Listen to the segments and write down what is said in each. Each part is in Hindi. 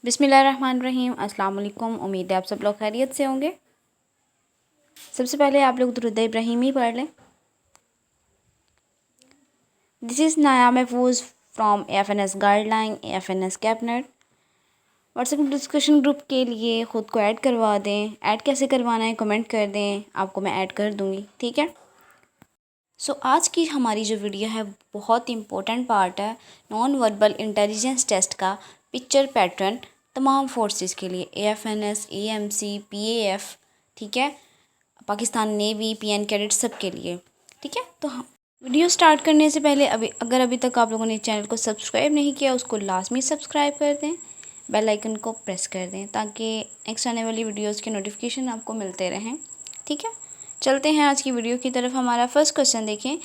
बिस्मिल्लाहिर्रहमानिर्रहीम। अस्सलाम वालेकुम। उम्मीद है आप सब लोग खैरियत से होंगे। सबसे पहले आप लोग दुरूद इब्राहिमी पढ़ लें। दिस इज़ नाया महफूज from FNS guideline FNS cabinet. WhatsApp discussion group के लिए ख़ुद को ऐड करवा दें। ऐड कैसे करवाना है कमेंट कर दें, आपको मैं ऐड कर दूँगी, ठीक है। आज की हमारी जो वीडियो है बहुत इंपॉर्टेंट पार्ट है नॉन वर्बल इंटेलिजेंस टेस्ट का पिक्चर पैटर्न तमाम फोर्सेस के लिए एएफएनएस, एएमसी, पीएएफ, ठीक है, पाकिस्तान नेवी, पीएन कैडेट सब के लिए, ठीक है। तो हम वीडियो स्टार्ट करने से पहले अभी तक आप लोगों ने चैनल को सब्सक्राइब नहीं किया उसको लाजमी सब्सक्राइब कर दें, बेल आइकन को प्रेस कर दें ताकि नेक्स्ट आने वाली वीडियोज़ के नोटिफिकेशन आपको मिलते रहें, ठीक है। चलते हैं आज की वीडियो की तरफ। हमारा फर्स्ट क्वेश्चन देखें,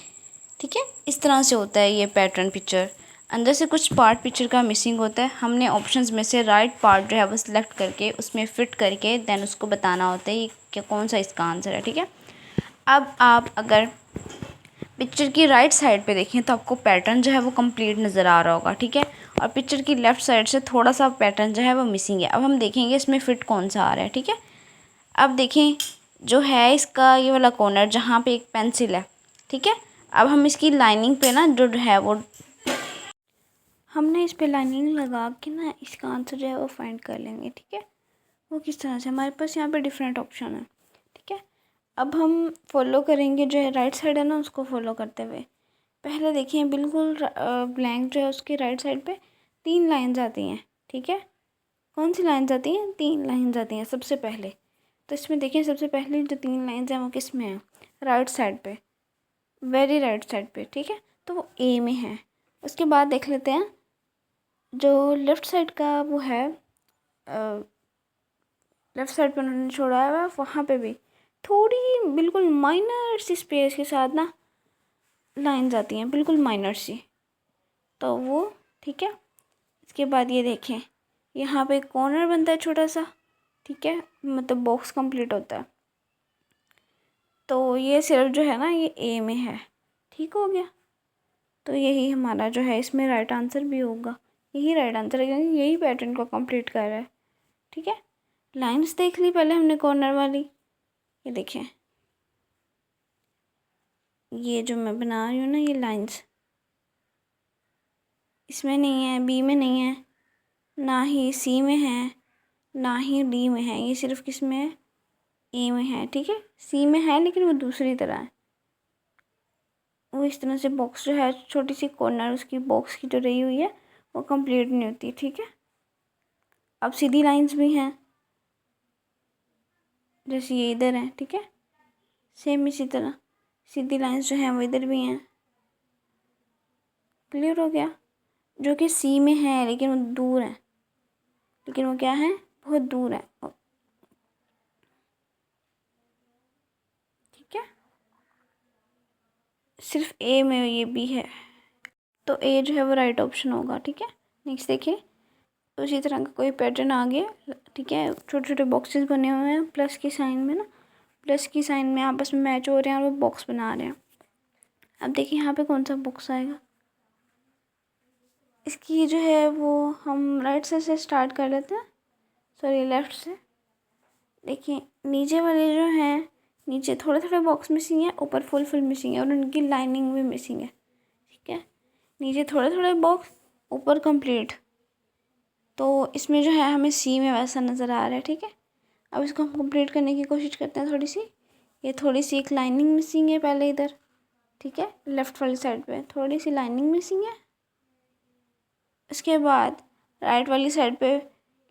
ठीक है। इस तरह से होता है ये पैटर्न पिक्चर। अंदर से कुछ पार्ट पिक्चर का मिसिंग होता है। हमने ऑप्शंस में से राइट पार्ट जो है वो सिलेक्ट करके उसमें फ़िट करके देन उसको बताना होता है कि कौन सा इसका आंसर है, ठीक है। अब आप अगर पिक्चर की राइट साइड पे देखें तो आपको पैटर्न जो है वो कंप्लीट नज़र आ रहा होगा, ठीक है। और पिक्चर की लेफ़्ट साइड से थोड़ा सा पैटर्न जो है वो मिसिंग है। अब हम देखेंगे इसमें फ़िट कौन सा आ रहा है, ठीक है। अब देखें जो है इसका ये वाला कॉर्नर जहाँ पे एक पेंसिल है, ठीक है। अब हम इसकी लाइनिंग पे ना जो है वो हमने इस पे लाइनिंग लगा के ना इसका आंसर जो है वो फाइंड कर लेंगे, ठीक है। वो किस तरह से, हमारे पास यहाँ पे डिफरेंट ऑप्शन है, ठीक है। अब हम फॉलो करेंगे जो है राइट साइड है ना उसको फॉलो करते हुए। पहले देखिए बिल्कुल ब्लैंक जो है उसके राइट साइड पे 3 लाइन्स आती हैं, ठीक है। कौन सी लाइन्स आती हैं? 3 लाइन्स आती हैं सबसे पहले। तो इसमें देखिए सबसे पहले जो 3 लाइन्स हैं वो किस में है? राइट साइड पे, वेरी राइट साइड पे, ठीक है। तो वो ए में है। उसके बाद देख लेते हैं जो लेफ़्ट साइड का वो है, लेफ़्ट साइड पे उन्होंने छोड़ा हुआ है वहाँ पे भी थोड़ी बिल्कुल माइनर सी स्पेस के साथ ना लाइन्स आती हैं, बिल्कुल माइनर सी, तो वो ठीक है। इसके बाद ये देखें यहाँ पे कॉर्नर बनता है छोटा सा, ठीक है, मतलब बॉक्स कंप्लीट होता है। तो ये सिर्फ जो है ना ये ए में है, ठीक हो गया। तो यही हमारा जो है इसमें राइट आंसर भी होगा, यही राइट आंसर है क्योंकि यही पैटर्न को कंप्लीट कर रहा है, ठीक है। लाइंस देख ली पहले हमने कॉर्नर वाली, ये देखें ये जो मैं बना रही हूँ ना ये लाइंस इसमें नहीं है, बी में नहीं है, ना ही सी में है, ना ही डी में है, ये सिर्फ किस में है? ए में है, ठीक है। सी में है लेकिन वो दूसरी तरह है, वो इस तरह से बॉक्स जो है छोटी सी कॉर्नर उसकी बॉक्स की जो रही हुई है वो कंप्लीट नहीं होती, ठीक है। अब सीधी लाइंस भी हैं जैसे ये इधर है, ठीक है, सेम इसी तरह सीधी लाइंस जो हैं वो इधर भी हैं। क्लियर हो गया? जो कि सी में है लेकिन वो दूर है, लेकिन वो क्या है? बहुत दूर है, ठीक है। सिर्फ ए में ये भी है, तो ए जो है वो राइट ऑप्शन होगा, ठीक है। नेक्स्ट देखिए उसी तरह का कोई पैटर्न आ गया, ठीक है। छोटे छोटे बॉक्सेस बने हुए हैं प्लस की साइन में ना, प्लस की साइन में आपस में मैच हो रहे हैं और वो बॉक्स बना रहे हैं। अब देखिए यहाँ पे कौन सा बॉक्स आएगा? इसकी जो है वो हम राइट साइड से स्टार्ट कर लेते हैं, सॉरी लेफ़्ट से। देखिए नीचे वाले जो हैं नीचे थोड़े थोड़े बॉक्स मिसिंग है, ऊपर फुल मिसिंग है और उनकी लाइनिंग भी मिसिंग है, ठीक है। नीचे थोड़े थोड़े बॉक्स, ऊपर कंप्लीट। तो इसमें जो है हमें सी में वैसा नज़र आ रहा है, ठीक है। अब इसको हम कंप्लीट करने की कोशिश करते हैं थोड़ी सी। ये थोड़ी सी एक लाइनिंग मिसिंग है पहले इधर, ठीक है, लेफ़्ट वाली साइड पे थोड़ी सी लाइनिंग मिसिंग है। इसके बाद राइट वाली साइड पे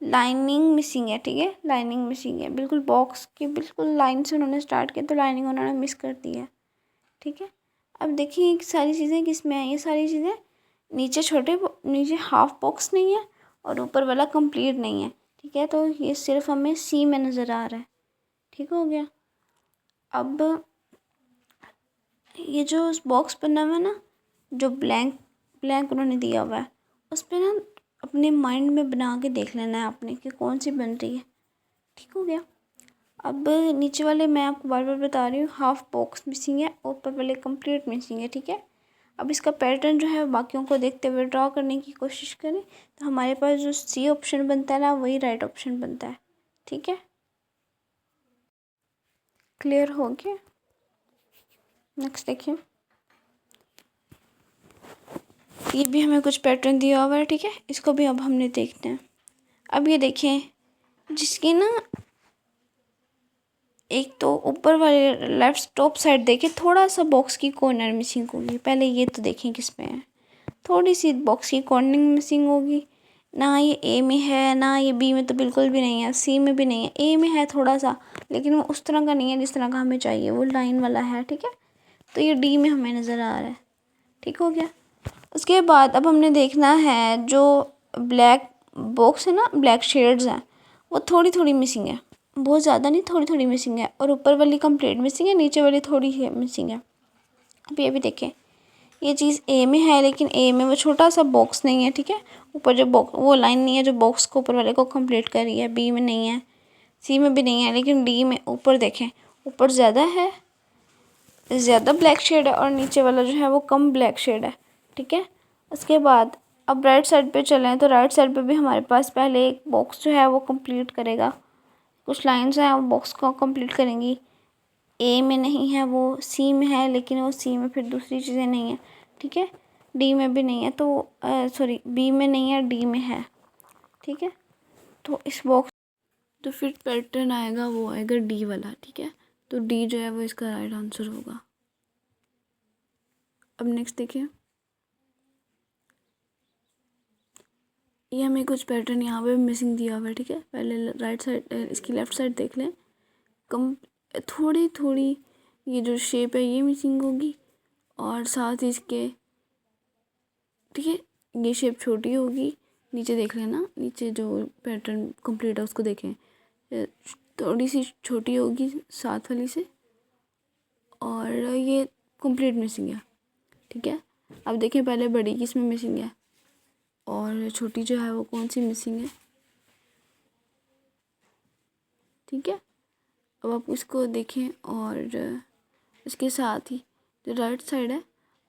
लाइनिंग मिसिंग है, ठीक है, लाइनिंग मिसिंग है बिल्कुल बॉक्स की बिल्कुल लाइन से उन्होंने स्टार्ट किया तो लाइनिंग उन्होंने मिस कर दी है, ठीक है। अब देखिए सारी चीज़ें किस में हैं? ये सारी चीज़ें नीचे नीचे हाफ बॉक्स नहीं है और ऊपर वाला कंप्लीट नहीं है, ठीक है। तो ये सिर्फ हमें सी में नज़र आ रहा है, ठीक हो गया। अब ये जो बॉक्स बना हुआ है ना, जो ब्लैंक ब्लैंक उन्होंने दिया हुआ है उस पर ना अपने माइंड में बना के देख लेना है आपने कि कौन सी बन रही है, ठीक हो गया। अब नीचे वाले मैं आपको बार बार बता रही हूँ हाफ बॉक्स मिसिंग है, ऊपर वाले कंप्लीट मिसिंग है, ठीक है। अब इसका पैटर्न जो है बाकियों को देखते हुए ड्रॉ करने की कोशिश करें तो हमारे पास जो सी ऑप्शन बनता है ना वही राइट ऑप्शन बनता है। ठीक है, क्लियर हो गया। नेक्स्ट देखिए, ये भी हमें कुछ पैटर्न दिया हुआ है। ठीक है, इसको भी अब हमने देखते हैं। अब ये देखें, जिसकी ना एक तो ऊपर वाले लेफ्ट टॉप साइड देखें, थोड़ा सा बॉक्स की कॉर्नर मिसिंग होगी। पहले ये तो देखें किस में है, थोड़ी सी बॉक्स की कॉर्नर मिसिंग होगी। ना ये ए में है, ना ये बी में तो बिल्कुल भी नहीं है, सी में भी नहीं है। ए में है थोड़ा सा, लेकिन वो उस तरह का नहीं है जिस तरह का हमें चाहिए, वो लाइन वाला है। ठीक है, तो ये डी में हमें नज़र आ रहा है। ठीक हो गया। उसके बाद अब हमने देखना है जो ब्लैक बॉक्स है ना, ब्लैक शेड्स हैं, वो थोड़ी थोड़ी मिसिंग है, बहुत ज़्यादा नहीं, थोड़ी थोड़ी मिसिंग है। और ऊपर वाली कंप्लीट मिसिंग है, नीचे वाली थोड़ी ही मिसिंग है। अब ये भी देखें, ये चीज़ ए में है, लेकिन ए में वो छोटा सा बॉक्स नहीं है। ठीक है, ऊपर जो बॉक्स वो लाइन नहीं है जो बॉक्स को ऊपर वाले को कंप्लीट कर रही है। बी में नहीं है, सी में भी नहीं है, लेकिन डी में ऊपर देखें, ऊपर ज़्यादा है, ज़्यादा ब्लैक शेड है, और नीचे वाला जो है वो कम ब्लैक शेड है। ठीक है, उसके बाद अब राइट साइड पे चलें तो राइट साइड पे भी हमारे पास पहले एक बॉक्स जो है वो कंप्लीट करेगा, कुछ लाइंस हैं वो बॉक्स को कंप्लीट करेंगी। ए में नहीं है, वो सी में है, लेकिन वो सी में फिर दूसरी चीज़ें नहीं है। ठीक है, डी में भी नहीं है, तो सॉरी बी में नहीं है, डी में है। ठीक है, तो इस बॉक्स तो फिर पैटर्न आएगा वो आएगा डी वाला। ठीक है, तो डी जो है वो इसका राइट आंसर होगा। अब नेक्स्ट देखिए, ये हमें कुछ पैटर्न यहाँ पे मिसिंग दिया हुआ है। ठीक है, पहले राइट साइड इसकी लेफ़्ट साइड देख लें, कम थोड़ी थोड़ी ये जो शेप है ये मिसिंग होगी, और साथ ही इसके, ठीक है, ये शेप छोटी होगी। नीचे देख लेना, नीचे जो पैटर्न कंप्लीट है उसको देखें, थोड़ी सी छोटी होगी साथ वाली से, और ये कंप्लीट मिसिंग है। ठीक है, अब देखें पहले बड़ी की इसमें मिसिंग है, और छोटी जो है वो कौन सी मिसिंग है। ठीक है, अब आप इसको देखें, और इसके साथ ही जो राइट साइड है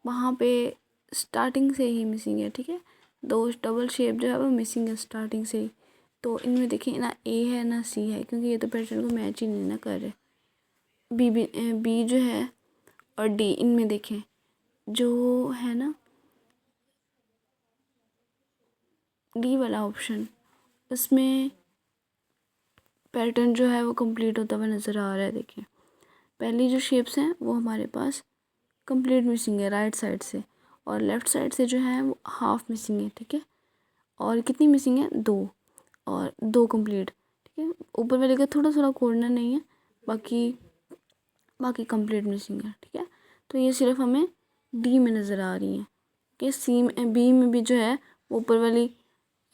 वहाँ पे स्टार्टिंग से ही मिसिंग है। ठीक है, दो डबल शेप जो है वो मिसिंग है स्टार्टिंग से ही। तो इनमें देखिए ना ए है ना सी है, क्योंकि ये तो पैटर्न को मैच ही नहीं ना कर रहे। बी जो है और डी, इनमें देखें जो है ना डी वाला ऑप्शन, उसमें पैटर्न जो है वो कंप्लीट होता हुआ नज़र आ रहा है। देखिए पहली जो शेप्स हैं वो हमारे पास कंप्लीट मिसिंग है राइट साइड से, और लेफ़्ट साइड से जो है वो हाफ मिसिंग है। ठीक है, और कितनी मिसिंग है, दो, और दो कंप्लीट। ठीक है, ऊपर वाले का थोड़ा थोड़ा कॉर्नर नहीं है, बाकी कंप्लीट मिसिंग है। ठीक है, तो ये सिर्फ हमें डी में नज़र आ रही है कि सी में, बी में भी जो है वो ऊपर वाली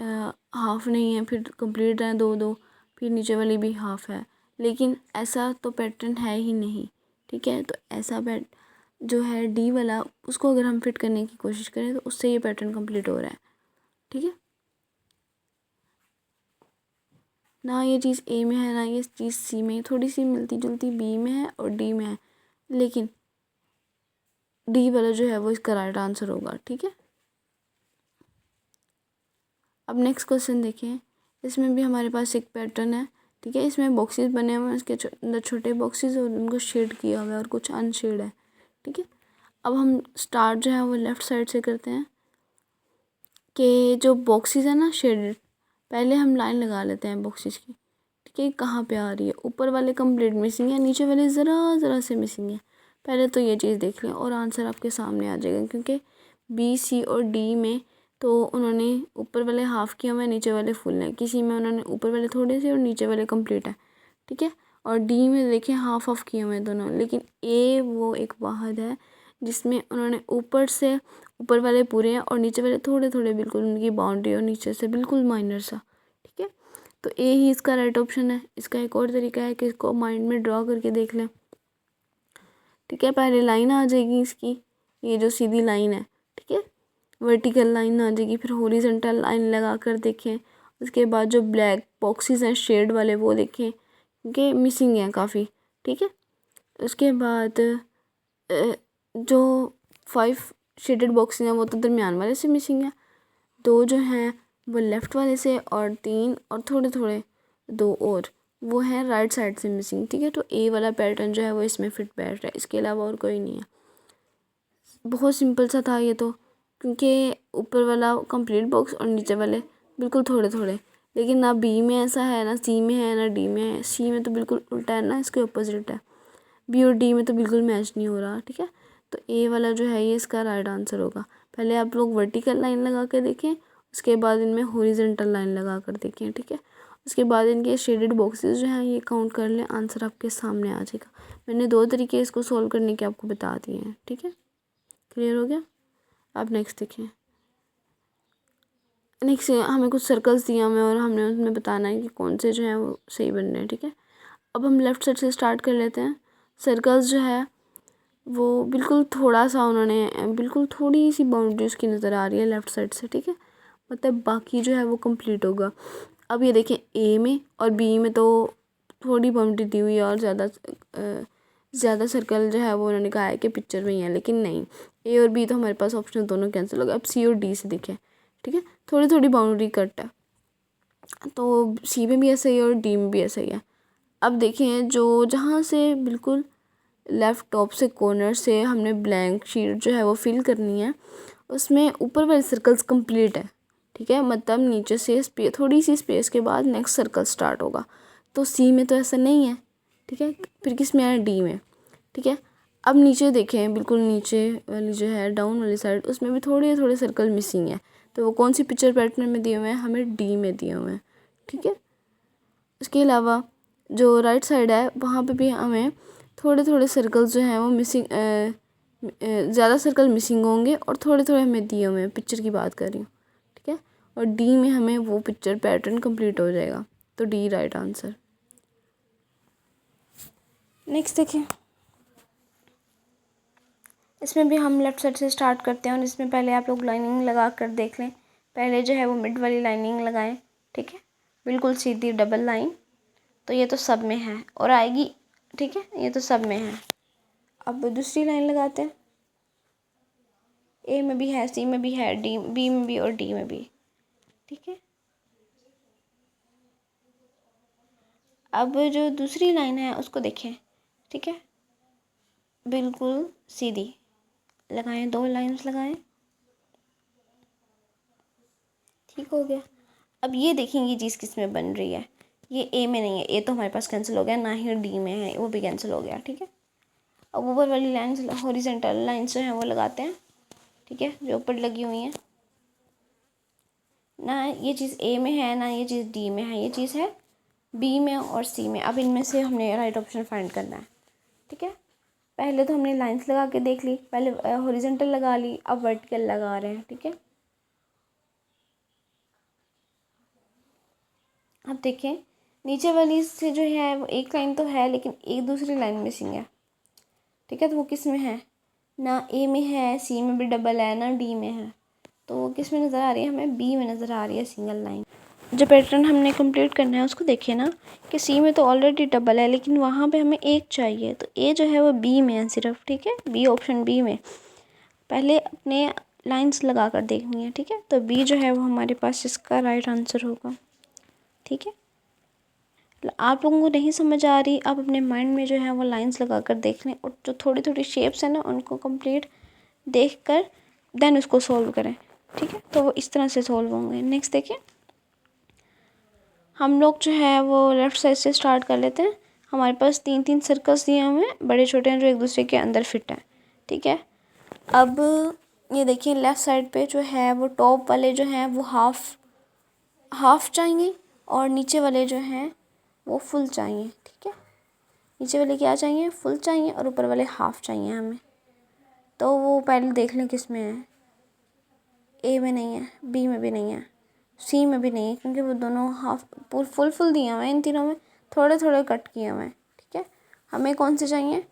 हाफ नहीं है, फिर कंप्लीट है दो दो, फिर नीचे वाली भी हाफ है, लेकिन ऐसा तो पैटर्न है ही नहीं। ठीक है, तो ऐसा जो है डी वाला, उसको अगर हम फिट करने की कोशिश करें तो उससे ये पैटर्न कंप्लीट हो रहा है। ठीक है, ना ये चीज़ ए में है ना ये चीज़ सी में, थोड़ी सी मिलती जुलती बी में है और डी में है, लेकिन डी वाला जो है वो इसका राइट आंसर होगा। ठीक है, अब नेक्स्ट क्वेश्चन देखें, इसमें भी हमारे पास एक पैटर्न है। ठीक है, इसमें बॉक्सेस बने हुए हैं, इसके अंदर छोटे बॉक्सेस और उनको शेड किया हुआ है और कुछ अनशेड है। ठीक है, अब हम स्टार्ट जो है वो लेफ़्ट साइड से करते हैं कि जो बॉक्सेस है ना शेडेड, पहले हम लाइन लगा लेते हैं बॉक्सेस की। ठीक है, कहाँ पे आ रही है, ऊपर वाले कंप्लीट मिसिंग है, नीचे वाले ज़रा ज़रा से मिसिंग है। पहले तो ये चीज़ देख लें और आंसर आपके सामने आ जाएगा, क्योंकि बी सी और डी में तो उन्होंने ऊपर वाले हाफ़ किए हुए हैं, नीचे वाले फुल हैं, किसी में उन्होंने ऊपर वाले थोड़े से और नीचे वाले कंप्लीट है। ठीक है, और डी में देखें हाफ ऑफ किए हुए हैं दोनों, लेकिन ए वो एक वाहद है जिसमें उन्होंने ऊपर से ऊपर वाले पूरे हैं और नीचे वाले थोड़े थोड़े बिल्कुल उनकी बाउंड्री और नीचे से बिल्कुल माइनर सा। ठीक है, तो ए ही इसका राइट ऑप्शन है। इसका एक और तरीका है कि इसको माइंड में ड्रॉ करके देख लें। ठीक है, पहले लाइन आ जाएगी इसकी, ये जो सीधी लाइन है, ठीक है, वर्टिकल लाइन आ जाएगी, फिर हॉरिजॉन्टल लाइन लगा कर देखें। उसके बाद जो ब्लैक बॉक्सेस हैं शेड वाले वो देखें, क्योंकि मिसिंग हैं काफ़ी। ठीक है, उसके बाद जो 5 शेडेड बॉक्स हैं वो तो दरमियान वाले से मिसिंग है, 2 जो हैं वो लेफ़्ट वाले से, और 3 और थोड़े थोड़े 2 और वो हैं राइट साइड से मिसिंग। ठीक है, तो ए वाला पैटर्न जो है वो इसमें फिट बैठ रहा है, इसके अलावा और कोई नहीं है। बहुत सिंपल सा था ये तो, क्योंकि ऊपर वाला कंप्लीट बॉक्स और नीचे वाले बिल्कुल थोड़े थोड़े, लेकिन ना बी में ऐसा है, ना सी में है, ना डी में है। सी में तो बिल्कुल उल्टा है ना, इसके अपोजिट है। बी और डी में तो बिल्कुल मैच नहीं हो रहा। ठीक है, तो ए वाला जो है ये इसका राइट आंसर होगा। पहले आप लोग वर्टिकल लाइन लगा कर देखें, उसके बाद इनमें हॉरिजॉन्टल लाइन लगा कर देखें। ठीक है, उसके बाद इनके शेडेड बॉक्सेस जो हैं ये काउंट कर लें, आंसर आपके सामने आ जाएगा। मैंने 2 तरीके इसको सॉल्व करने के आपको बता दिए हैं। ठीक है, क्लियर हो गया। अब नेक्स्ट देखें। नेक्स्ट हमें कुछ सर्कल्स दिए हुए और हमने उसमें बताना है कि कौन से जो है वो सही बन रहे हैं। ठीक है, अब हम लेफ़्ट साइड से स्टार्ट कर लेते हैं। सर्कल्स जो है वो बिल्कुल थोड़ा सा उन्होंने बिल्कुल थोड़ी सी बाउंड्री उसकी नज़र आ रही है लेफ़्ट साइड से। ठीक है, मतलब बाकी जो है वो कंप्लीट होगा। अब ये देखें, ए में और बी में तो थोड़ी बाउंड्री दी हुई है और ज़्यादा सर्कल जो है वो उन्होंने कहा है कि पिक्चर में ही है, लेकिन नहीं, ए और बी तो हमारे पास ऑप्शन दोनों कैंसिल हो गए। अब सी और डी से देखें। ठीक है, थोड़ी थोड़ी बाउंड्री कट है, तो सी में भी ऐसा ही है और डी में भी ऐसा ही है। अब देखें, जो जहाँ से बिल्कुल लेफ़्ट टॉप से कॉर्नर से हमने ब्लैंक शीट जो है वो फिल करनी है, उसमें ऊपर वाले सर्कल्स कंप्लीट है। ठीक है, मतलब नीचे से थोड़ी सी स्पेस के बाद नेक्स्ट सर्कल स्टार्ट होगा। तो सी में तो ऐसा नहीं है। ठीक है, फिर किस में है, डी में। ठीक है, अब नीचे देखें, बिल्कुल नीचे वाली जो है डाउन वाली साइड, उसमें भी थोड़े थोड़े सर्कल मिसिंग है। तो वो कौन सी पिक्चर पैटर्न में दिए हुए हैं, हमें डी में दिए हुए हैं। ठीक है, इसके अलावा जो राइट साइड है वहाँ पे भी हमें थोड़े थोड़े सर्कल्स जो हैं वो मिसिंग, ज़्यादा सर्कल मिसिंग होंगे और थोड़े थोड़े हमें दिए हुए हैं, पिक्चर की बात कर रही हूँ। ठीक है, और डी में हमें वो पिक्चर पैटर्न कंप्लीट हो जाएगा, तो डी राइट आंसर। नेक्स्ट देखिए, इसमें भी हम लेफ़्ट साइड से स्टार्ट करते हैं और इसमें पहले आप लोग लाइनिंग लगा कर देख लें। पहले जो है वो मिड वाली लाइनिंग लगाएं। ठीक है, बिल्कुल सीधी डबल लाइन, तो ये तो सब में है और आएगी। ठीक है, ये तो सब में है। अब दूसरी लाइन लगाते हैं, ए में भी है, सी में भी है, डी बी में भी और डी में भी। ठीक है, अब जो दूसरी लाइन है उसको देखें। ठीक है, बिल्कुल सीधी लगाएं, 2 लाइंस लगाएं। ठीक हो गया। अब ये देखेंगे चीज़ किस में बन रही है, ये ए में नहीं है, ए तो हमारे पास कैंसिल हो गया, ना ही डी में है, वो भी कैंसिल हो गया। ठीक है, अब ऊपर वाली लाइन्स, हॉरिजॉन्टल लाइन्स जो हैं वो लगाते हैं। ठीक है, जो ऊपर लगी हुई हैं, ना ये चीज़ ए में है ना ये चीज़ डी में है, ये चीज़ है बी में और सी में। अब इनमें से हमने राइट ऑप्शन फाइंड करना है। ठीक है, पहले तो हमने लाइंस लगा के देख ली, पहले हॉरिजॉन्टल लगा ली, अब वर्टिकल लगा रहे हैं। ठीक है, अब देखें, नीचे वाली से जो है वो एक लाइन तो है, लेकिन एक दूसरी लाइन मिसिंग है। ठीक है, तो वो किस में है, ना ए में है, सी में भी डबल है, ना डी में है, तो वो किस में नज़र आ रही है, हमें बी में नज़र आ रही है, सिंगल लाइन। जो पैटर्न हमने कंप्लीट करना है उसको देखिए ना, कि सी में तो ऑलरेडी डबल है, लेकिन वहाँ पे हमें एक चाहिए, तो ए जो है वो बी में है सिर्फ। ठीक है, बी ऑप्शन बी में पहले अपने लाइंस लगा कर देखनी है। ठीक है, तो बी जो है वो हमारे पास इसका राइट आंसर होगा। ठीक है, आप लोगों को नहीं समझ आ रही, आप अपने माइंड में जो है वो लाइंस लगा कर देख लें, और जो थोड़ी थोड़ी शेप्स हैं ना उनको कंप्लीट देख कर देन उसको सॉल्व करें। ठीक है, तो वो इस तरह से सॉल्व होंगे। नेक्स्ट देखिए, हम लोग जो है वो लेफ़्ट साइड से स्टार्ट कर लेते हैं। हमारे पास 3 सर्कल्स दिए हुए हैं, बड़े छोटे हैं, जो एक दूसरे के अंदर फिट हैं। ठीक है, अब ये देखिए, लेफ़्ट साइड पे जो है वो टॉप वाले जो हैं वो हाफ चाहिए और नीचे वाले जो हैं वो फुल चाहिए। ठीक है, नीचे वाले क्या चाहिए, फुल चाहिए, और ऊपर वाले हाफ चाहिए हमें। तो वो पहले देख लें किस में है, ए में नहीं है, बी में भी नहीं है, सी में भी नहीं है, क्योंकि वो दोनों हाफ फुल दिए हुए हैं, इन तीनों में थोड़े थोड़े कट किए हुए हैं। ठीक है, हमें कौन से चाहिए,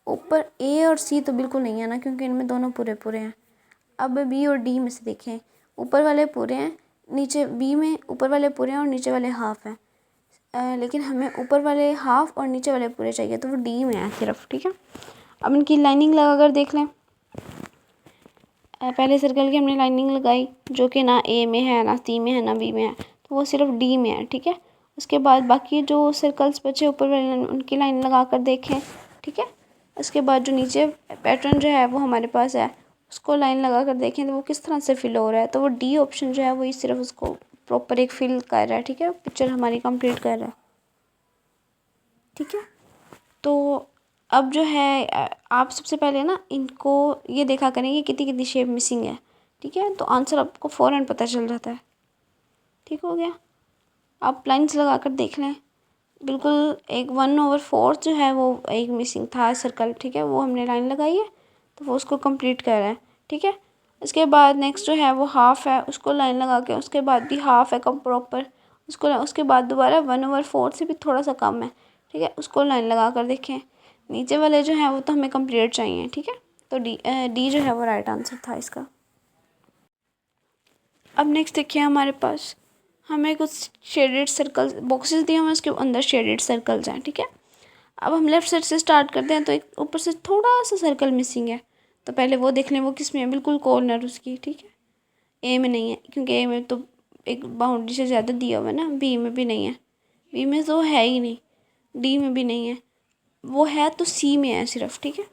ऊपर ए और सी तो बिल्कुल नहीं है ना, क्योंकि इनमें दोनों पूरे पूरे हैं। अब बी और डी में से देखें, ऊपर वाले पूरे हैं, नीचे बी में ऊपर वाले पूरे हैं और नीचे वाले हाफ हैं, लेकिन हमें ऊपर वाले हाफ और नीचे वाले पूरे चाहिए, तो वो डी में है सिर्फ। ठीक है, अब इनकी लाइनिंग लगा कर देख लें। पहले सर्कल की हमने लाइनिंग लगाई जो कि ना ए में है, ना सी में है, ना बी में है, तो वो सिर्फ डी में है, ठीक है। उसके बाद बाकी जो सर्कल्स बचे ऊपर वाले उनकी लाइन लगा कर देखें, ठीक है। उसके बाद जो नीचे पैटर्न जो है वो हमारे पास है उसको लाइन लगा कर देखें तो वो किस तरह से फिल हो रहा है। तो वो डी ऑप्शन जो है वही सिर्फ उसको प्रॉपर एक फिल कर रहा है, ठीक है, पिक्चर हमारी कंप्लीट कर रहा है, ठीक है। तो अब जो है आप सबसे पहले ना इनको ये देखा करेंगे कितनी कितनी शेप मिसिंग है, ठीक है। तो आंसर आपको फ़ौरन पता चल जाता है, ठीक हो गया। आप लाइन्स लगा कर देख लें, बिल्कुल एक 1/4 जो है वो एक मिसिंग था सर्कल, ठीक है, वो हमने लाइन लगाई है तो वो उसको कंप्लीट कर रहा है, ठीक है। उसके बाद नेक्स्ट जो है वो हाफ़ है, उसको लाइन लगा के उसके बाद भी हाफ़ है कम प्रॉपर, उसको उसके बाद दोबारा 1/4 से भी थोड़ा सा कम है, ठीक है, उसको लाइन लगा कर देखें। नीचे वाले जो हैं वो तो हमें कंप्लीट चाहिए, ठीक है। तो डी जो है वो राइट आंसर था इसका। अब नेक्स्ट देखिए हमारे पास हमें कुछ शेडेड सर्कल्स बॉक्सेस दिए हुए उसके अंदर शेडेड सर्कल्स हैं, ठीक है। अब हम लेफ़्ट साइड से स्टार्ट करते हैं तो एक ऊपर से थोड़ा सा सर्कल मिसिंग है, तो पहले वो देख लें वो किस में है, बिल्कुल कॉर्नर उसकी, ठीक है। ए में नहीं है क्योंकि ए में तो एक बाउंड्री से ज़्यादा दिया हुआ है ना, बी में भी नहीं है, बी में तो है ही नहीं, डी में भी नहीं है, वो है तो सी में है सिर्फ, ठीक है।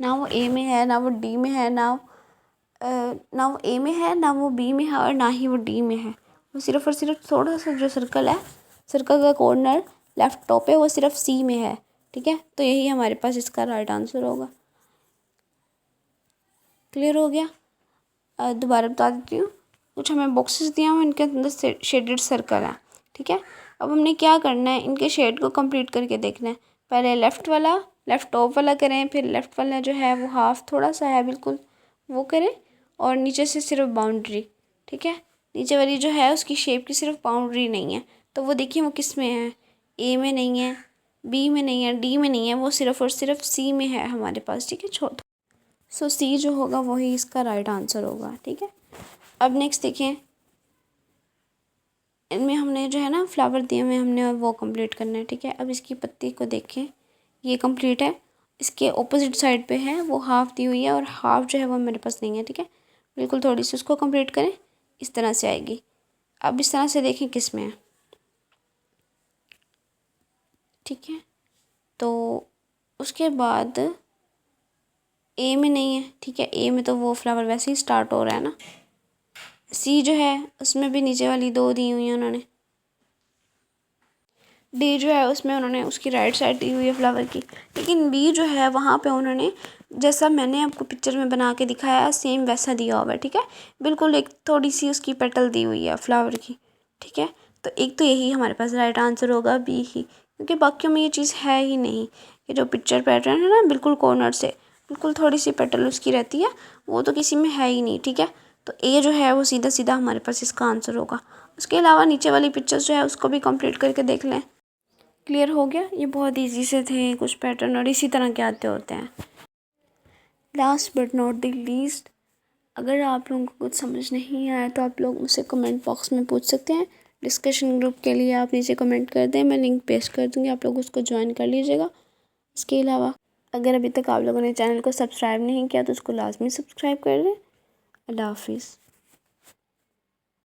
ना वो ए में है, ना वो डी में है, ना वो ए में है, ना वो बी में है और ना ही वो डी में है। वो सिर्फ और सिर्फ थोड़ा सा जो सर्कल है, सर्कल का कॉर्नर लेफ्ट टॉप है वो सिर्फ सी में है, ठीक है। तो यही हमारे पास इसका राइट आंसर होगा। क्लियर हो गया। दोबारा बता देती हूँ, कुछ हमें बॉक्सेस दिए हुए इनके अंदर शेडेड सर्कल है, ठीक है। अब हमने क्या करना है, इनके शेड को कंप्लीट करके देखना है। पहले लेफ़्ट टॉप वाला करें, फिर लेफ़्ट वाला जो है वो हाफ थोड़ा सा है बिल्कुल वो करें, और नीचे से सिर्फ बाउंड्री, ठीक है। नीचे वाली जो है उसकी शेप की सिर्फ बाउंड्री नहीं है, तो वो देखिए वो किस में है, ए में नहीं है, बी में नहीं है, डी में नहीं है, वो सिर्फ और सिर्फ सी में है हमारे पास, ठीक है। छोड़ सो सी जो होगा वही इसका राइट आंसर होगा, ठीक है। अब नेक्स्ट देखें, इनमें हमने जो है ना फ्लावर दिए हुए हमने वो कंप्लीट करना है, ठीक है। अब इसकी पत्ती को देखें, ये कंप्लीट है, इसके ऑपोजिट साइड पे है वो हाफ़ दी हुई है और हाफ़ जो है वो मेरे पास नहीं है, ठीक है। बिल्कुल थोड़ी सी उसको कंप्लीट करें, इस तरह से आएगी। अब इस तरह से देखें किस में है, ठीक है। तो उसके बाद ए में नहीं है, ठीक है, ए में तो वो फ्लावर वैसे ही स्टार्ट हो रहा है ना। सी जो है उसमें भी नीचे वाली दो दी हुई हैं उन्होंने। डी जो है उसमें उन्होंने उसकी राइट साइड दी हुई है फ्लावर की, लेकिन बी जो है वहाँ पे उन्होंने जैसा मैंने आपको पिक्चर में बना के दिखाया सेम वैसा दिया हुआ है, ठीक है। बिल्कुल एक थोड़ी सी उसकी पेटल दी हुई है फ्लावर की, ठीक है। तो एक तो यही हमारे पास राइट आंसर होगा बी ही, क्योंकि बाकियों में ये चीज़ है ही नहीं। ये जो पिक्चर पैटर्न है ना बिल्कुल कॉर्नर से बिल्कुल थोड़ी सी पेटल उसकी रहती है, वो तो किसी में है ही नहीं, ठीक है। तो ए जो है वो सीधा सीधा हमारे पास इसका आंसर होगा। उसके अलावा नीचे वाली पिक्चर्स जो है उसको भी कंप्लीट करके देख लें। क्लियर हो गया। ये बहुत इजी से थे कुछ पैटर्न और इसी तरह के आते होते हैं। Last but not the least, अगर आप लोगों को कुछ समझ नहीं आया तो आप लोग मुझसे कमेंट बॉक्स में पूछ सकते हैं। डिस्कशन ग्रुप के लिए आप नीचे कमेंट कर दें, मैं लिंक पेस्ट कर दूँगी, आप लोग उसको ज्वाइन कर लीजिएगा। इसके अलावा अगर अभी तक आप लोगों ने चैनल को सब्सक्राइब नहीं किया तो उसको लाजमी सब्सक्राइब कर दें। अल्लाह हाफिज़।